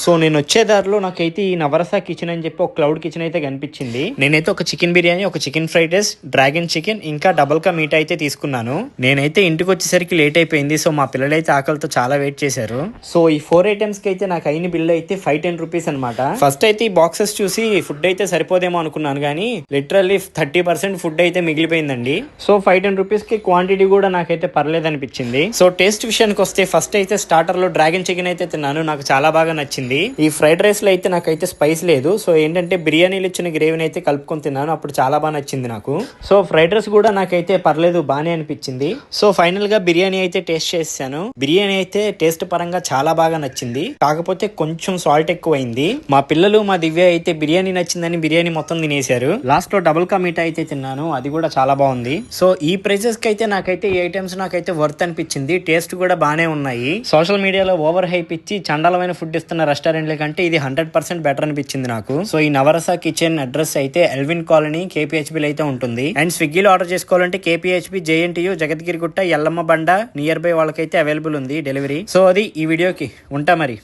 So నేను వచ్చే దారిలో నాకైతే ఈ నవరస కిచెన్ అని చెప్పి ఒక క్లౌడ్ కిచెన్ అయితే కనిపించింది. నేనైతే ఒక చికెన్ బిర్యానీ, ఒక chicken fried rice, dragon chicken, ఇంకా డబుల్ కా మీట్ అయితే తీసుకున్నాను. నేనైతే ఇంటికి వచ్చేసరికి లేట్ అయిపోయింది. సో మా పిల్లలైతే ఆకలితో చాలా వెయిట్ చేశారు. సో ఈ 4 ఐటమ్స్ కి అయితే నాకు అయిన బిల్ అయితే 510 రూపీస్ అనమాట. ఫస్ట్ అయితే ఈ బాక్సెస్ చూసి ఫుడ్ అయితే సరిపోదేమో అనుకున్నాను, కానీ లిటరల్లీ 30% ఫుడ్ అయితే మిగిలిపోయిందండి. సో 510 రూపీస్ కి క్వాంటిటీ కూడా నాకైతే పర్లేదు అనిపించింది. సో టేస్ట్ విషయానికి వస్తే ఫస్ట్ అయితే స్టార్టర్ లో డ్రాగన్ చికెన్ అయితే తిన్నాను, నాకు చాలా బాగా నచ్చింది. ఈ ఫ్రైడ్ రైస్ లో అయితే నాకైతే స్పైస్ లేదు. సో ఏంటంటే బిర్యానీలు ఇచ్చిన గ్రేవీని అయితే కలుపుకొని తిన్నాను, అప్పుడు చాలా బాగా నచ్చింది నాకు. సో ఫ్రైడ్ రైస్ కూడా నాకైతే పర్లేదు, బానే అనిపించింది. సో ఫైనల్ గా బిర్యానీ అయితే టేస్ట్ చేశాను. బిర్యానీ అయితే టేస్ట్ పరంగా చాలా బాగా నచ్చింది, కాకపోతే కొంచెం సాల్ట్ ఎక్కువైంది. మా పిల్లలు, మా దివ్య అయితే బిర్యానీ నచ్చిందని బిర్యానీ మొత్తం తినేశారు. లాస్ట్ లో డబుల్ కా మీఠా అయితే తిన్నాను, అది కూడా చాలా బాగుంది. సో ఈ ప్రైజెస్ కి అయితే నాకైతే ఈ ఐటమ్స్ నాకైతే వర్త్ అనిపించింది. టేస్ట్ కూడా బానే ఉన్నాయి. సోషల్ మీడియాలో ఓవర్ హైప్ ఇచ్చి చండాలమైన ఫుడ్ ఇస్తున్న రెస్టారెంట్ల కంటే ఇది 100% బెటర్ అనిపించింది నాకు. సో ఈ నవరస కిచెన్ అడ్రస్ అయితే ఎల్విన్ కాలనీ KPHB అయితే ఉంటుంది. అండ్ స్విగ్గీలో ఆర్డర్ చేసుకోవాలంటే KPHB JNTU జగద్గిరిగుట్ట ఎల్లమ్మ బండ నియర్ బై వాళ్ళకైతే అవైలబుల్ ఉంది డెలివరీ. సో అది ఈ వీడియోకి ఉంటా మరి.